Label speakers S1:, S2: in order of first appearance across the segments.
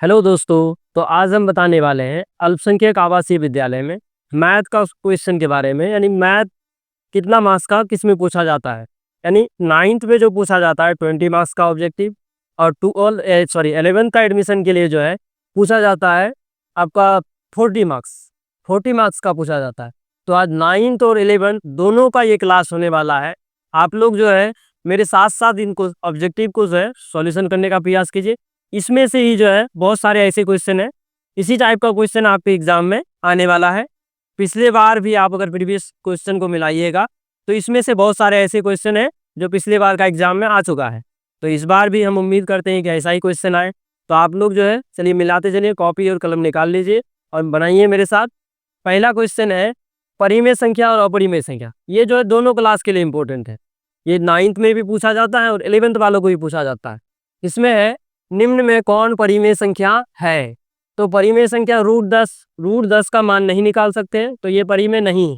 S1: Hello दोस्तों। तो आज हम बताने वाले हैं अल्पसंख्यक आवासीय विद्यालय में मैथ का क्वेश्चन के बारे में। यानी मैथ कितना मार्क्स का किस में पूछा जाता है। यानी नाइन्थ में जो पूछा जाता है 20 मार्क्स का ऑब्जेक्टिव, और 11th का एडमिशन के लिए जो है पूछा जाता है आपका 40 मार्क्स का पूछा जाता है। तो आज 9th और 11th दोनों का ये क्लास होने वाला है। आप लोग जो है मेरे साथ साथ इनको ऑब्जेक्टिव को जो है सॉल्यूशन करने का प्रयास कीजिए। इसमें से ही जो है बहुत सारे ऐसे क्वेश्चन हैं, इसी टाइप का क्वेश्चन आपके एग्जाम में आने वाला है। पिछले बार भी आप अगर प्रीवियस क्वेश्चन को मिलाइएगा तो इसमें से बहुत सारे ऐसे क्वेश्चन हैं जो पिछले बार का एग्जाम में आ चुका है। तो इस बार भी हम उम्मीद करते हैं कि ऐसा ही क्वेश्चन आए। तो आप लोग जो है चलिए मिलाते चलिए, कॉपी और कलम निकाल लीजिए और बनाइए मेरे साथ। पहला क्वेश्चन है परिमेय संख्या और अपरिमेय संख्या। ये जो है दोनों क्लास के लिए इंपॉर्टेंट है। ये 9th में भी पूछा जाता है और 11th वालों को भी पूछा जाता है। इसमें है निम्न में कौन परिमेय संख्या है। तो परिमेय संख्या रूट 10 का मान नहीं निकाल सकते हैं, तो ये परिमेय नहीं है।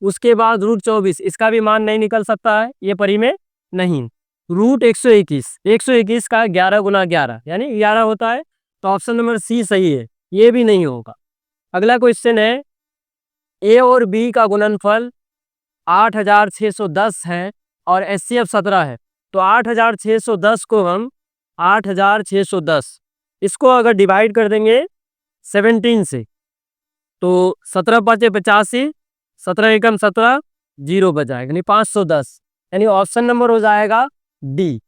S1: उसके बाद रूट 24, इसका भी मान नहीं निकल सकता है, ये परिमेय नहीं। रूट 121 का 11 × 11 यानी 11 होता है, तो ऑप्शन नंबर सी सही है, ये भी नहीं होगा। अगला क्वेश्चन है ए और बी का गुणनफल 8610 है और एचसीएफ 17 है। तो 8610 को हम 8610 इसको अगर डिवाइड कर देंगे 17 से तो 17 5 85, 17 एकम 17, 0 बच जाएगा, यानी 510। यानी ऑप्शन नंबर हो जाएगा डी।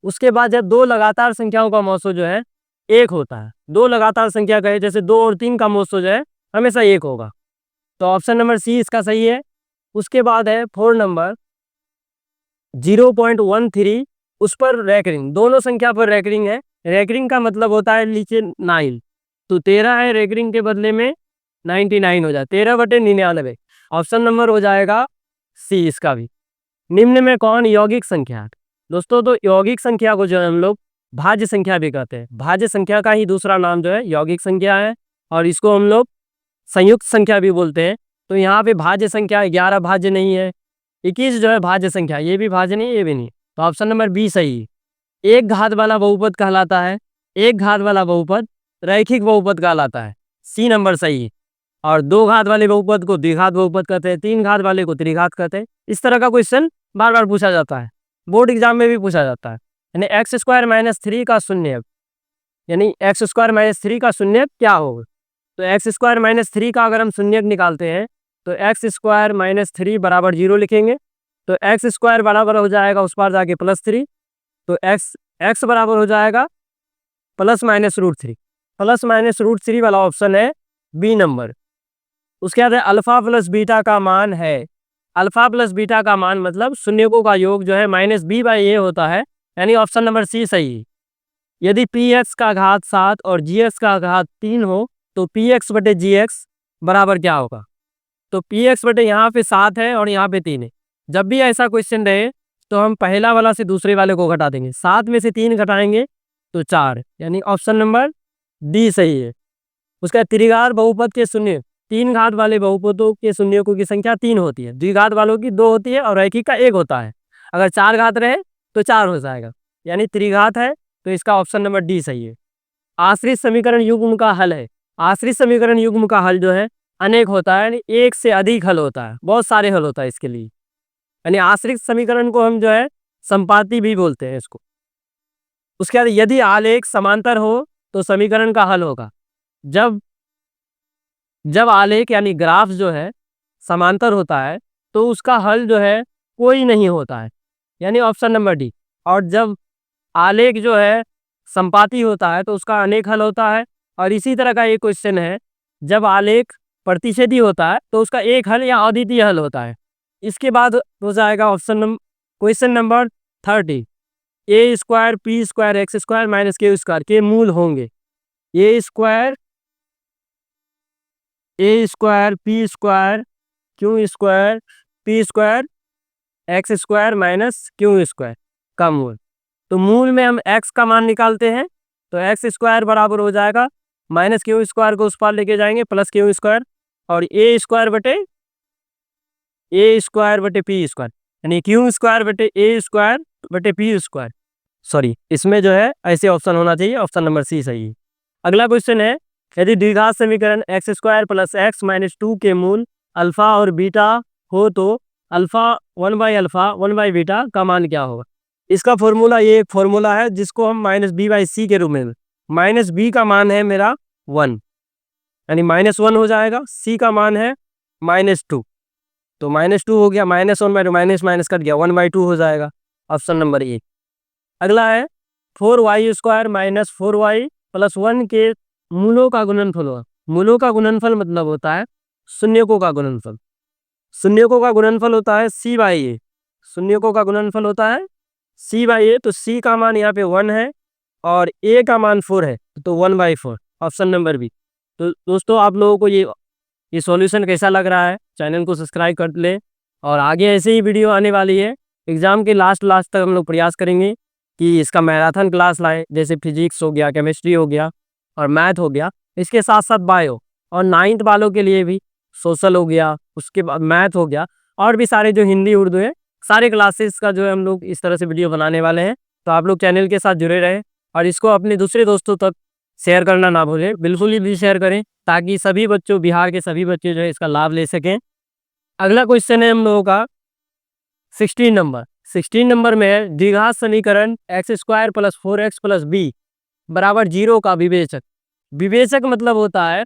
S1: उसके बाद जब दो लगातार संख्याओं का मौसो जो है एक होता है, दो लगातार संख्या कहे जैसे 2 और 3 का मौसो जो है हमेशा एक होगा, तो ऑप्शन नंबर सी इसका सही है। उसके बाद है 4 नंबर 0.13, उस पर रैकरिंग, दोनों संख्या पर रैकरिंग है। रैकरिंग का मतलब होता है नीचे 9, तो 13 है, रैकरिंग के बदले में 99 हो जाए, 13/99। ऑप्शन नंबर हो जाएगा सी इसका भी। निम्न में कौन यौगिक संख्या है। दोस्तों तो यौगिक संख्या को जो है हम लोग भाज्य संख्या भी कहते हैं। भाज्य संख्या का ही दूसरा नाम जो है यौगिक संख्या है, और इसको हम लोग संयुक्त संख्या भी बोलते हैं। तो यहाँ पे भाज्य संख्या 11 भाज्य नहीं है, 21 जो है भाज्य संख्या, ये भी भाज्य नहीं, ये भी नहीं, तो ऑप्शन नंबर बी सही है। एक घात वाला बहुपद कहलाता है, एक घात वाला बहुपद रैखिक बहुपद कहलाता है, सी नंबर सही है। और दो घात वाले बहुपद को द्विघात बहुपद कहते हैं, तीन घात वाले को त्रिघात कहते हैं। इस तरह का क्वेश्चन बार बार पूछा जाता है, बोर्ड एग्जाम में भी पूछा जाता है। यानी x² - 3 का शून्य, यानी x² - 3 का शून्य क्या होगा। तो x² - 3 का अगर हम शून्य निकालते हैं तो x² - 3 बराबर 0 लिखेंगे, तो x² बराबर हो जाएगा उस पार जाके +3, तो x बराबर हो जाएगा ±√3। ±√3 वाला ऑप्शन है बी नंबर। उसके बाद है अल्फा प्लस बीटा का मान है। अल्फा प्लस बीटा का मान मतलब शून्यकों का योग जो है -b/a होता है, यानी ऑप्शन नंबर सी सही है। यदि px का घात 7 और gx का घात 3 हो तो px/gx बराबर क्या होगा। तो px/ यहाँ पे 7 है और यहाँ पे 3 है। जब भी ऐसा क्वेश्चन रहे तो हम पहला वाला से दूसरे वाले को घटा देंगे, 7 में से 3 घटाएंगे तो 4, यानी ऑप्शन नंबर डी सही है। उसका त्रिघात बहुपद के शून्य, 3 घात वाले बहुपदों के शून्यकों की संख्या 3 होती है, द्विघात वालों की 2 होती है और रैखिक का 1 होता है। अगर 4 घात रहे तो 4 हो जाएगा, यानी त्रिघात है, तो इसका ऑप्शन नंबर डी सही है। आश्रित समीकरण युग्म का हल है। आश्रित समीकरण युग्म का हल जो है अनेक होता है, यानी एक से अधिक हल होता है, बहुत सारे हल होता है इसके लिए। यानी आश्रित समीकरण को हम जो है संपाती भी बोलते हैं इसको। उसके बाद यदि आलेख समांतर हो तो समीकरण का हल होगा। जब जब आलेख यानी ग्राफ जो है समांतर होता है तो उसका हल जो है कोई नहीं होता है, यानी ऑप्शन नंबर डी। और जब आलेख जो है संपाती होता है तो उसका अनेक हल होता है। और इसी तरह का एक क्वेश्चन है, जब आलेख प्रतिच्छेदी होता है तो उसका एक हल या अद्वितीय हल होता है। इसके बाद हो जाएगा question number 30, a² p² x² - q² के मूल होंगे। a² p² q² p² x² - q² का मूल। तो मूल में हम x का मान निकालते हैं, तो x² बराबर हो जाएगा -q² को उस पार लेके जाएंगे +q², और a² बटे p², यानी q² बटे a² बटे p²। सॉरी, इसमें जो है ऐसे ऑप्शन होना चाहिए, ऑप्शन नंबर सी सही है। अगला क्वेश्चन है, यदि द्विघात समीकरण x square plus x minus 2 के मूल अल्फा और बीटा हो तो अल्फा 1/बीटा का मान क्या होगा। इसका फॉर्मूला, ये एक फॉर्मूला है जिसको हम -b/c के रूप में, माइनस बी का मान है मेरा 1, यानी -1 हो जाएगा, c का मान है -2, तो -2 हो गया, -1/2 माइनस कट गया, 1/2 हो जाएगा, ऑप्शन नंबर ए। अगला है 4y² माइनस 4y प्लस 1 के मूलों का गुणनफल होगा। मूलों का गुणनफल मतलब होता है शून्यकों का गुणनफल। शून्यकों का गुणनफल होता है c/a, शून्यकों का गुणनफल होता है c/a, तो c का मान यहाँ पे 1 है और a का मान 4 है, तो 1/4, ऑप्शन नंबर बी। तो दोस्तों आप लोगों को ये सॉल्यूशन कैसा लग रहा है, चैनल को सब्सक्राइब कर ले, और आगे ऐसे ही वीडियो आने वाली है। एग्जाम के लास्ट तक हम लोग प्रयास करेंगे कि इसका मैराथन क्लास लाएं, जैसे फिजिक्स हो गया, केमिस्ट्री हो गया और मैथ हो गया, इसके साथ साथ बायो, और 9th वालों के लिए भी सोशल हो गया, उसके बाद मैथ हो गया, और भी सारे जो हिंदी उर्दू है, सारे क्लासेस का जो है हम लोग इस तरह से वीडियो बनाने वाले हैं। तो आप लोग चैनल के साथ जुड़े रहें और इसको अपने दूसरे दोस्तों तक शेयर करना ना भूलें, बिल्कुल भी शेयर करें, ताकि सभी बच्चों, बिहार के सभी बच्चे जो है इसका लाभ ले सकें। अगला क्वेश्चन है हम लोगों का 16 नंबर में है, द्विघात समीकरण x² plus 4x plus B बराबर 0 का विवेचक। विवेचक मतलब होता है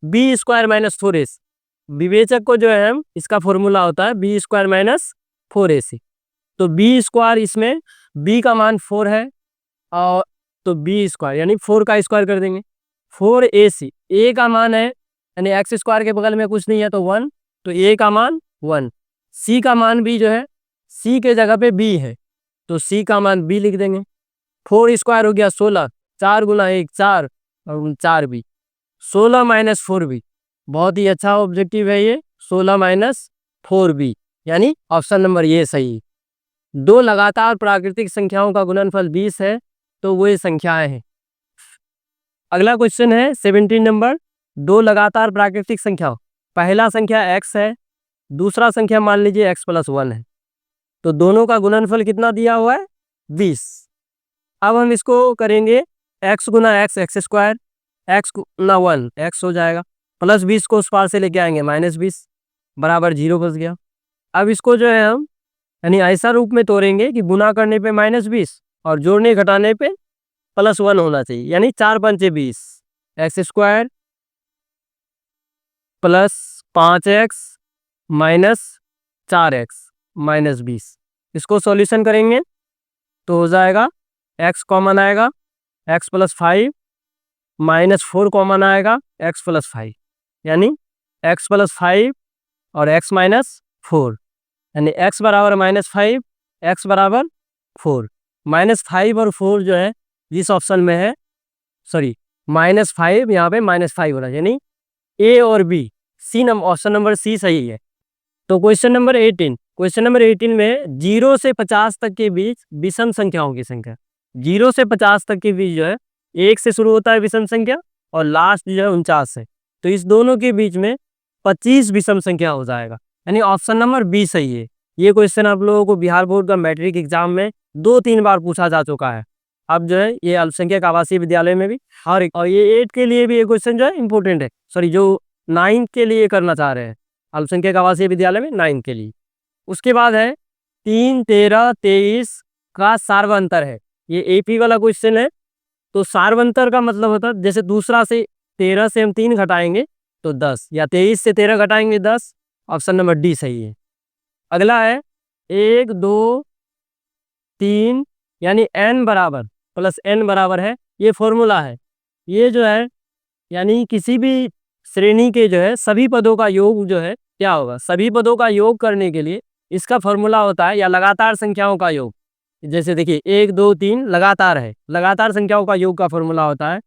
S1: b² माइनस 4ac। विवेचक को जो है हम, इसका फॉर्मूला होता है b² माइनस 4ac। तो b² इसमें b का मान 4 है, और तो b² यानी 4 का स्क्वायर कर देंगे, 4ac, a का मान है, यानी x² के बगल में कुछ नहीं है तो 1, तो a का मान 1, c का मान भी जो है, c के जगह पे b है, तो c का मान b लिख देंगे। 4² हो गया 16, 4 गुना 1 4, और 4b, 16 माइनस 4b, बहुत ही अच्छा ऑब्जेक्टिव है ये, 16 माइनस 4b, यानी ऑप्शन नंबर ये सही है। दो लगातार प्राकृतिक संख्याओं का गुणनफल 20 है, तो वो ये संख्याएं हैं। अगला क्वेश्चन है 17 नंबर, दो लगातार प्राकृतिक संख्याओं, पहला संख्या x है, दूसरा संख्या मान लीजिए x प्लस 1 है, तो दोनों का गुणनफल कितना दिया हुआ है 20। अब हम इसको करेंगे x गुना x² x गुना 1 x हो जाएगा, प्लस 20 को उस पार से लेके आएंगे -20 बराबर 0 बच गया। अब इसको जो है हम, यानी ऐसा रूप में तोड़ेंगे कि गुना करने पे -20 और जोड़ने घटाने पे +1 होना चाहिए, यानी 4 पंचे 20, x² plus 5x minus 4x minus 20। इसको सॉल्यूशन करेंगे तो हो जाएगा, x कॉमन आएगा, x प्लस 5 माइनस 4 कॉमन आएगा, x प्लस 5, यानी x प्लस 5 और x माइनस 4, यानी x बराबर -5, x बराबर 4। -5 और 4 जो है जिस ऑप्शन में है, सॉरी -5 यहाँ पे -5 हो रहा है, यानी ए और B, C number, option number C सही है। तो क्वेश्चन नंबर 18 में 0 से 50 तक के बीच विषम संख्याओं की संख्या। 0 से 50 तक के बीच जो है 1 से शुरू होता है विषम संख्या, और लास्ट जो है 49 है, तो इस दोनों के बीच में 25 विषम संख्या हो जाएगा, यानी ऑप्शन नंबर बी सही है। ये क्वेश्चन आप लोगों को बिहार बोर्ड का मैट्रिक एग्जाम में 2-3 बार पूछा जा चुका है। अब जो है ये अल्पसंख्यक आवासीय विद्यालय में भी, और ये 8 के लिए भी ये क्वेश्चन जो है इंपॉर्टेंट है, सॉरी जो 9 के लिए करना चाह रहे हैं, अल्पसंख्यक आवासीय विद्यालय में 9 के लिए। उसके बाद है 3, 13, 23 का सार्वंतर है, ये एपी वाला क्वेश्चन है। तो सार्वंतर का मतलब होता है, जैसे दूसरा से 13 से हम 3 घटाएंगे तो 10, या 23 से 13 घटाएंगे 10, ऑप्शन नंबर डी सही है। अगला है 1, 2, 3, यानी n बराबर प्लस n बराबर है, ये फॉर्मूला है। ये जो है, यानी किसी भी श्रेणी के जो है सभी पदों का योग जो है क्या होगा, सभी पदों का योग करने के लिए इसका फॉर्मूला होता है, या लगातार संख्याओं का योग, जैसे देखिए 1, 2, 3 लगातार है, लगातार संख्याओं का योग का फॉर्मूला होता है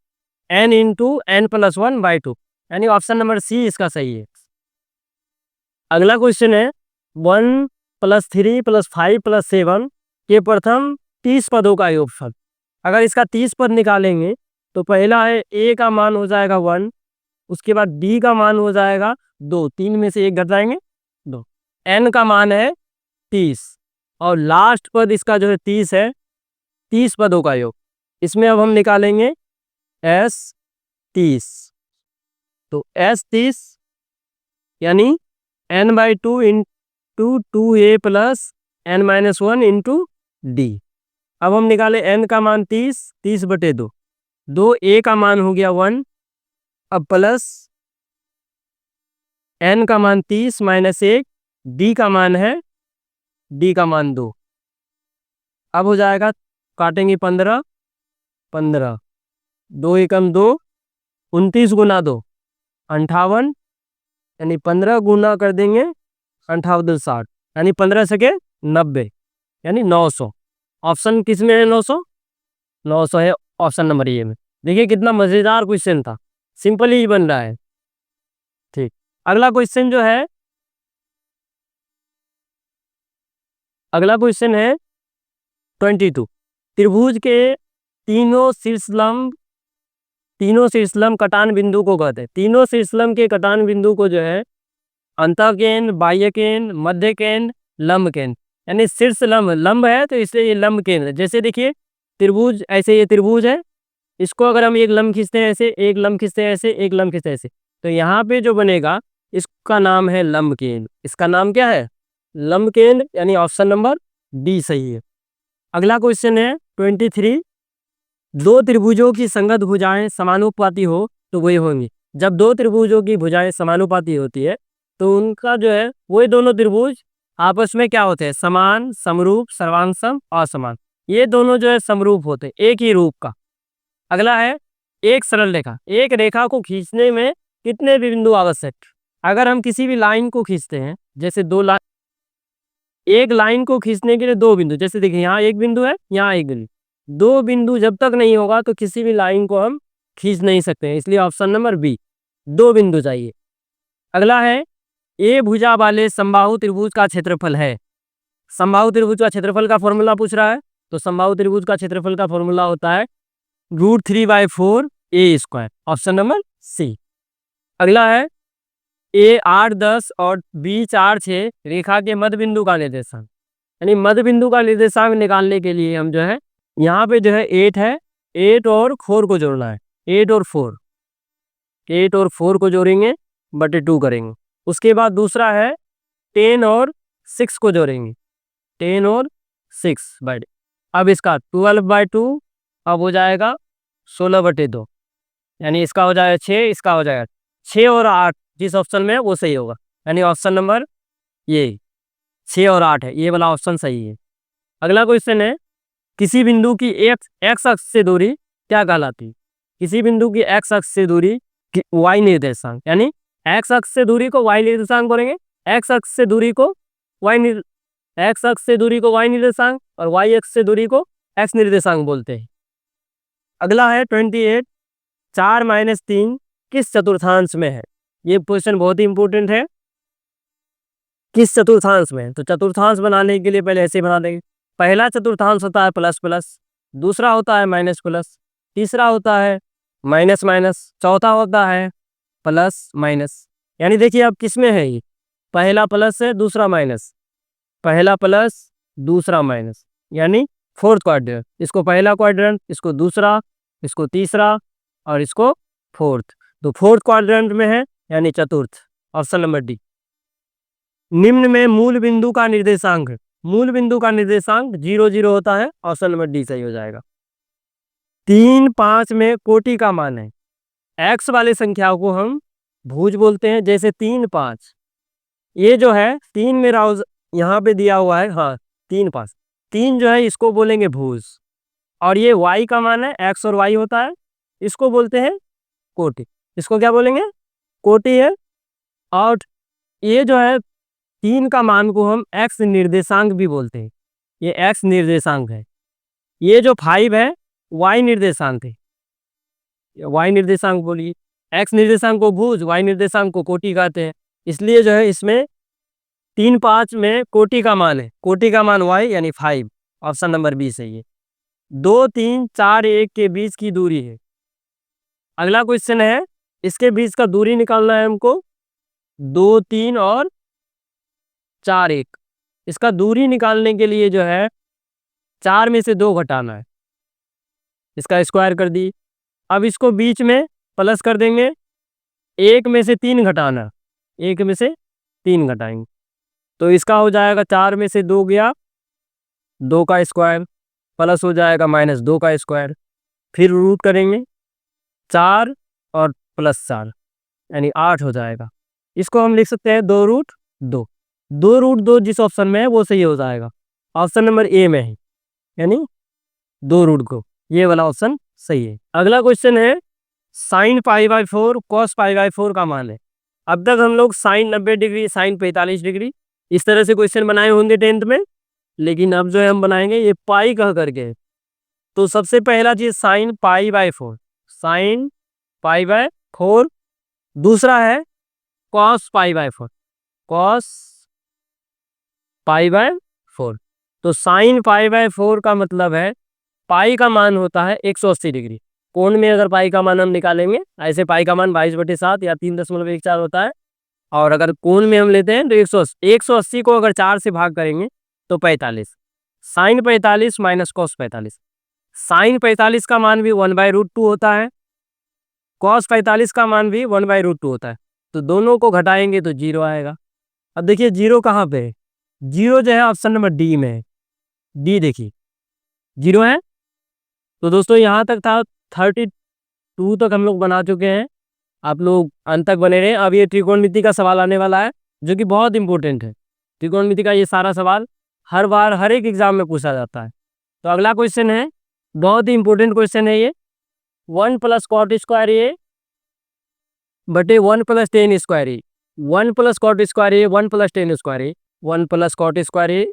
S1: n इंटू n प्लस 1/2, यानी ऑप्शन नंबर सी इसका सही है। अगला क्वेश्चन है 1 + 3 + 5 + 7 के प्रथम 30 पदों का योगफल। अगर इसका 30 पद निकालेंगे तो पहला है a का मान हो जाएगा 1, उसके बाद b का मान हो जाएगा 2, 3 में से 1 घटाएंगे 2, n का मान है 30, और लास्ट पद इसका जो है 30 है, 30 पदों का योग। इसमें अब हम निकालेंगे s 30, तो S 30 यानी n/2 into 2a plus n-1 into d। अब हम निकाले n का मान 30/2, 2a का मान हो गया 1, अब प्लस n का मान 30 माइनस 1, d का मान है 2। अब हो जाएगा, काटेंगे 15, 2 एकम 2, 29 गुना 2 58, यानी 15 गुना कर देंगे 58 60, यानी 15 सके 90, यानी 900। ऑप्शन किस में है? 900 है ऑप्शन नंबर ए में। देखिए कितना मजेदार क्वेश्चन था, सिंपल ही बन रहा है। ठीक, अगला क्वेश्चन जो है, अगला क्वेश्चन है 22। त्रिभुज के तीनों शीर्षलंब कटान बिंदु को कहते हैं। तीनों शीर्षलंब के कटान बिंदु को जो है अंतःकेंद्र, बाह्यकेंद्र, मध्यकेंद्र, लंब केंद्र, यानी शीर्षलंब लंब है तो इसलिए ये लंब केंद्र। जैसे देखिए त्रिभुज, ऐसे ये त्रिभुज है, इसको अगर हम एक लंब खींचते हैं ऐसे, एक लंब खींचते हैं ऐसे, एक लंब खींचते हैं ऐसे, तो यहाँ पे जो बनेगा इसका नाम है लंब केंद्र। इसका नाम क्या है? लंब केंद्र, यानी ऑप्शन नंबर डी सही है। अगला क्वेश्चन है 23। दो त्रिभुजों की संगत भुजाएं समानुपाती हो तो वही होंगी। जब दो त्रिभुजों की भुजाएं समानुपाती होती है तो उनका जो है वही दोनों त्रिभुज आपस में क्या होते हैं? समान, समरूप, सर्वांग, असमान। ये दोनों जो है समरूप होते हैं, एक ही रूप का। अगला है एक सरल रेखा। एक रेखा को खींचने में कितने बिंदु आवश्यक? अगर हम किसी भी लाइन को खींचते हैं, जैसे एक लाइन को खींचने के लिए दो बिंदु, जैसे देखिए यहाँ एक बिंदु है, यहाँ एक बिंदु, दो बिंदु जब तक नहीं होगा तो किसी भी लाइन को हम खींच नहीं सकते हैं, इसलिए ऑप्शन नंबर बी, दो बिंदु चाहिए। अगला है ए भुजा वाले समबाहु त्रिभुज का क्षेत्रफल है। समबाहु त्रिभुज का क्षेत्रफल का फॉर्मूला पूछ रहा है, तो समबाहु त्रिभुज का क्षेत्रफल का फॉर्मूला होता है √3/4 a², ऑप्शन नंबर सी। अगला है ए 8 10 और बी 4 6 रेखा के मध्य बिंदु का निर्देशांक, यानी मध्य बिंदु का निर्देशांक निकालने के लिए हम जो है यहाँ पे जो है 8 है, 8 और 4 को जोड़ना है, 8 और 4 को जोड़ेंगे, बटे 2 करेंगे। उसके बाद दूसरा है 10 और 6 को जोड़ेंगे, 10 और 6 बटे, अब इसका 12/2, अब हो जाएगा 16/2, यानी इसका हो जाएगा 6, इसका हो जाएगा 6 और 8, जिस ऑप्शन में है वो सही होगा, यानी ऑप्शन नंबर ये 6 और 8 है, ये वाला ऑप्शन सही है। अगला क्वेश्चन है किसी बिंदु की एक्स अक्ष से दूरी क्या कहलाती है? किसी बिंदु की एक्स अक्ष से दूरी वाई निर्देशांक, यानी एक्स अक्ष से दूरी को वाई निर्देशांक बोलेंगे, एक्स अक्ष से दूरी को वाई निर्देशांक और वाई अक्ष से दूरी को एक्स निर्देशांक बोलते हैं। अगला है 28। 4 - 3 किस चतुर्थांश में है? ये क्वेश्चन बहुत ही इंपॉर्टेंट है, किस चतुर्थांश में है? तो चतुर्थांश बनाने के लिए पहले ऐसे बना देंगे। पहला चतुर्थांश होता है प्लस प्लस, दूसरा होता है माइनस प्लस, तीसरा होता है माइनस माइनस, चौथा होता है प्लस माइनस। यानी देखिए अब किस में है, ये पहला प्लस है दूसरा माइनस, पहला प्लस दूसरा माइनस, यानी फोर्थ क्वाड्रेंट। इसको पहला क्वाड्रेंट, इसको दूसरा, इसको तीसरा और इसको फोर्थ, तो फोर्थ क्वाड्रेंट में है, यानी चतुर्थ, ऑप्शन नंबर डी। निम्न में मूल बिंदु का निर्देशांक, मूल बिंदु का निर्देशांक 0 0 होता है, ऑप्शन नंबर डी सही हो जाएगा। 3 5 में कोटि का मान है। एक्स वाले संख्या को हम भुज बोलते हैं, जैसे 3 5, ये जो है 3 मेरा यहाँ पे दिया हुआ है, हाँ 3 5, 3 जो है इसको बोलेंगे भुज, और ये y का मान है, x और y होता है, इसको बोलते हैं कोटि। इसको क्या बोलेंगे? कोटि है। और ये जो है 3 का मान को हम x निर्देशांक भी बोलते हैं, ये x निर्देशांक है। ये जो 5 है y निर्देशांक है, y निर्देशांक बोलिए, x निर्देशांक को भुज, y निर्देशांक को कोटि कहते हैं। इसलिए जो है इसमें 3 5 में कोटि का मान है, कोटि का मान y यानी 5, ऑप्शन नंबर बी सही है। 2 3 4 1 के बीच की दूरी है। अगला क्वेश्चन है इसके बीच का दूरी निकालना है हमको, 2 3 और 4 1, इसका दूरी निकालने के लिए जो है 4 में से 2 घटाना है, इसका स्क्वायर कर दी। अब इसको बीच में प्लस कर देंगे, 1 में से 3 घटाना, 1 में से 3 घटाएंगे तो इसका हो जाएगा 4 में से 2 गया, 2 का स्क्वायर प्लस हो जाएगा -2 का स्क्वायर, फिर रूट करेंगे 4 और प्लस 4 यानी 8 हो जाएगा। इसको हम लिख सकते हैं 2√2। 2√2 जिस ऑप्शन में है वो सही हो जाएगा, ऑप्शन नंबर ए में है, यानी 2√2 ये वाला ऑप्शन सही है। अगला क्वेश्चन है sin π/4 cos π/4 का मान है। अब तक हम लोग sin 90 डिग्री, sin 45 डिग्री इस तरह से क्वेश्चन बनाए होंगे 10th में, लेकिन अब जो है हम बनाएंगे ये पाई कह करके। तो सबसे पहला चीज sin π/4, sin π/4, दूसरा है cos π/4, cos π/4। तो sin π/4 का मतलब है पाई का मान होता है 180 डिग्री। कोण में अगर पाई का मान हम निकालेंगे, ऐसे पाई का मान 22/7 या 3.14 होता है, और अगर कोण में हम लेते हैं तो 180 को अगर 4 से भाग करेंगे तो 45, साइन 45 माइनस कॉस 45। साइन 45 का मान भी 1/√2 होता है, कॉस 45 का मान भी 1/√2 होता है, तो दोनों को घटाएंगे तो 0 आएगा। अब देखिए 0 कहाँ पे है, 0 जो है ऑप्शन नंबर डी में है, डी देखिए 0 है। तो दोस्तों यहाँ तक था, 32 तक हम लोग बना चुके हैं, आप लोग अंत तक बने रहे। अब ये त्रिकोणमिति का सवाल आने वाला है जो कि बहुत इंपॉर्टेंट है। त्रिकोणमिति का ये सारा सवाल हर बार हर एक एग्जाम में पूछा जाता है। तो अगला क्वेश्चन है, बहुत ही इंपॉर्टेंट क्वेश्चन है ये, 1 + cot स्क्वायर ए बटे 1 + tan स्क्वायर ए, 1 + cot स्क्वायर ए, 1 + tan स्क्वायर ए, 1 + cot स्क्वायर ए,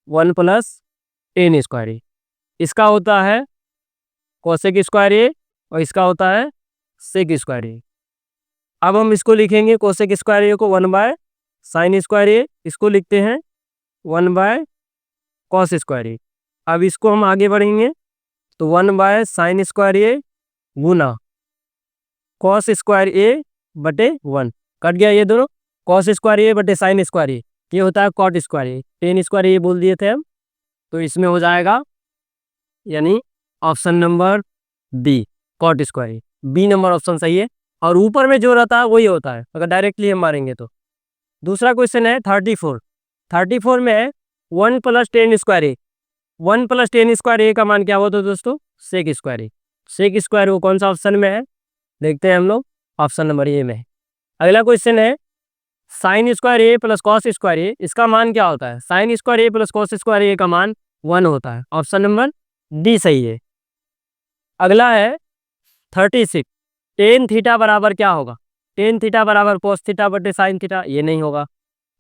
S1: 1 + tan स्क्वायर ए, इसका होता है कोसेक स्क्वायर ए और इसका होता है सेक स्क्वायर ए। अब हम इसको लिखेंगे कोसेक स्क्वायर ए को 1/sin स्क्वायर ए, इसको लिखते हैं 1/cos स्क्वायर ए। अब इसको हम आगे बढ़ेंगे तो 1/sin स्क्वायर ए गुना cos स्क्वायर ए बटे 1, कट गया ये दोनों, cos स्क्वायर ए बटे sin स्क्वायर ए, ये होता है cot square A, tan square A बोल दिए थे हम, तो इसमें हो जाएगा यानी option number D cot square A, B number option सही है। और ऊपर में जो रहता है वही होता है अगर डायरेक्टली हम मारेंगे तो। दूसरा क्वेश्चन है 34 में है 1 + tan स्क्वायर ए, 1 + tan स्क्वायर ए का मान क्या होता है दोस्तों, सेक स्क्वायर ए। सेक स्क्वायर वो कौन सा ऑप्शन में है, देखते हैं हम लोग, ऑप्शन नंबर ए में है। अगला क्वेश्चन है साइन स्क्वायर ए + कॉस स्क्वायर ए, इसका मान क्या होता है, साइन स्क्वायर ए + कॉस स्क्वायर ए का मान 1 होता है, ऑप्शन नंबर डी सही है। अगला है 36, टेन थीटा बराबर क्या होगा, टेन थीटा बराबर कोस थीटा बटे साइन थीटा, ये नहीं होगा।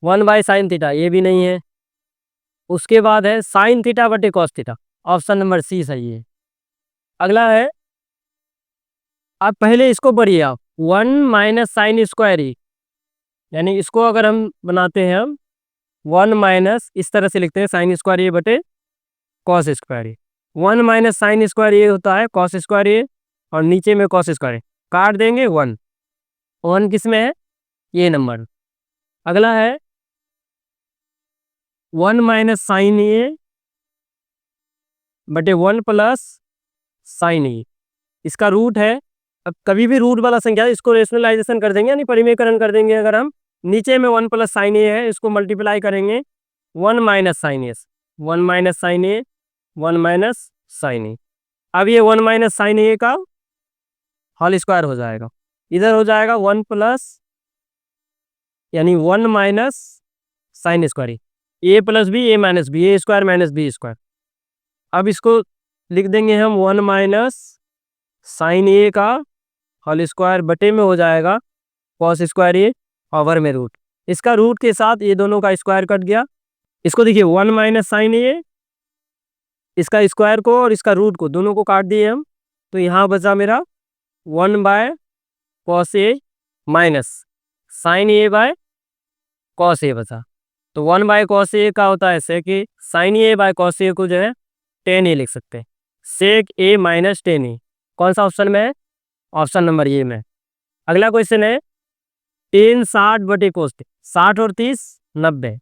S1: 1/sin थीटा, ये भी नहीं है। उसके बाद है साइन थीटा बटे cos theta, option number C सही है। अगला है, आप पहले इसको पढ़िए आप, 1 - sin स्क्वायर ए, यानी इसको अगर हम बनाते हैं हम 1 - इस तरह से लिखते हैं साइन स्क्वायर ए बटे कॉस स्क्वायर ए, 1 - sin स्क्वायर ए होता है कॉस स्क्वायर ए और नीचे में कॉस स्क्वायर ए, काट देंगे 1 किस में है, ये नंबर। अगला है 1 - sin ए बटे 1 + sin ए, इसका रूट है। अब कभी भी रूट वाला संख्या इसको रेशनलाइजेशन कर देंगे यानी परिमेयकरण कर देंगे। अगर हम नीचे में 1 + sin ए है, इसको मल्टीप्लाई करेंगे 1 - sin ए, 1 - sin ए, 1 - sin ए। अब ये 1 - sin ए का होल स्क्वायर हो जाएगा, इधर हो जाएगा 1 प्लस यानी 1 - sin स्क्वायर ए + बी, ए - बी, ए स्क्वायर - बी स्क्वायर। अब इसको लिख देंगे हम 1 - sin ए का होल स्क्वायर बटे में हो जाएगा कॉस स्क्वायर ए पावर में रूट, इसका रूट के साथ ये दोनों का स्क्वायर कट गया। इसको देखिए 1 - sin ए, इसका स्क्वायर को और इसका रूट को दोनों को काट दिए हम, तो यहाँ बचा मेरा 1/cos ए माइनस sin ए cos ए बचा। तो 1/cos ए का होता है सेक ए, sin ए/cos ए को जो है tan ए लिख सकते हैं, सेक ए - tan ए, कौन सा ऑप्शन में है, ऑप्शन नंबर ए में। अगला क्वेश्चन है tan 60 बटे cos 60 और 30 90,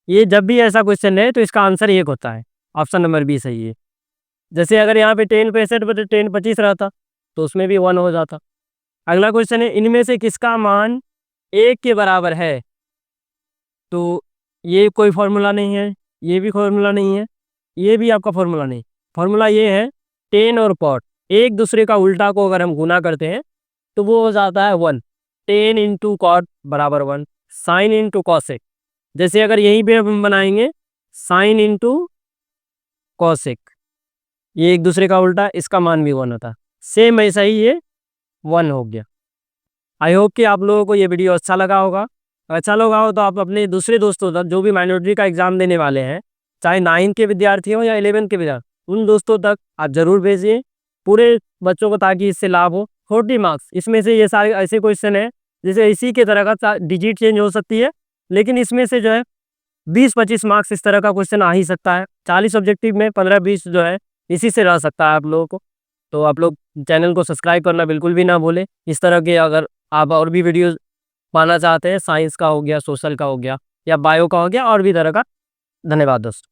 S1: ये जब भी ऐसा क्वेश्चन है तो इसका आंसर 1 होता है, ऑप्शन नंबर बी सही है। जैसे अगर यहाँ पे tan 65 बटे tan 25 रहता तो उसमें भी 1 हो जाता। अगला क्वेश्चन है, इनमें से किसका मान 1 के बराबर है? तो ये कोई फॉर्मूला नहीं है, ये भी फॉर्मूला नहीं है, ये भी आपका फॉर्मूला नहीं। फॉर्मूला ये है, टेन और कॉट एक दूसरे का उल्टा को अगर हम गुना करते हैं तो वो हो जाता है 1। टेन इंटू कॉट बराबर 1, साइन इंटू कॉसेक। जैसे अगर यहीं पे हम बनाएंगे साइन इंटू कॉसेक, ये एक दूसरे का उल्टा, इसका मान भी 1 होता। सेम ऐसा ही ये 1 हो गया। आई होप कि आप लोगों को ये वीडियो अच्छा लगा होगा। अच्छा लगा हो तो आप अपने दूसरे दोस्तों तक, जो भी माइनॉरिटी का एग्जाम देने वाले हैं, चाहे 9 के विद्यार्थी हो या 11 के विद्यार्थी, उन दोस्तों तक आप जरूर भेजिए पूरे बच्चों को, ताकि इससे लाभ हो। 40 मार्क्स, इसमें से ये सारे ऐसे क्वेश्चन है जैसे इसी के तरह का डिजिट चेंज हो सकती है, लेकिन इसमें से जो है 20-25 मार्क्स इस तरह का क्वेश्चन आ ही सकता है। 40 ऑब्जेक्टिव में 15-20 जो है इसी से रह सकता है आप लोगों को। तो आप लोग चैनल को सब्सक्राइब करना बिल्कुल भी ना भूलें। इस तरह के अगर आप और भी वीडियोस पाना चाहते हैं, साइंस का हो गया, सोशल का हो गया या बायो का हो गया, और भी तरह का। धन्यवाद दोस्तों।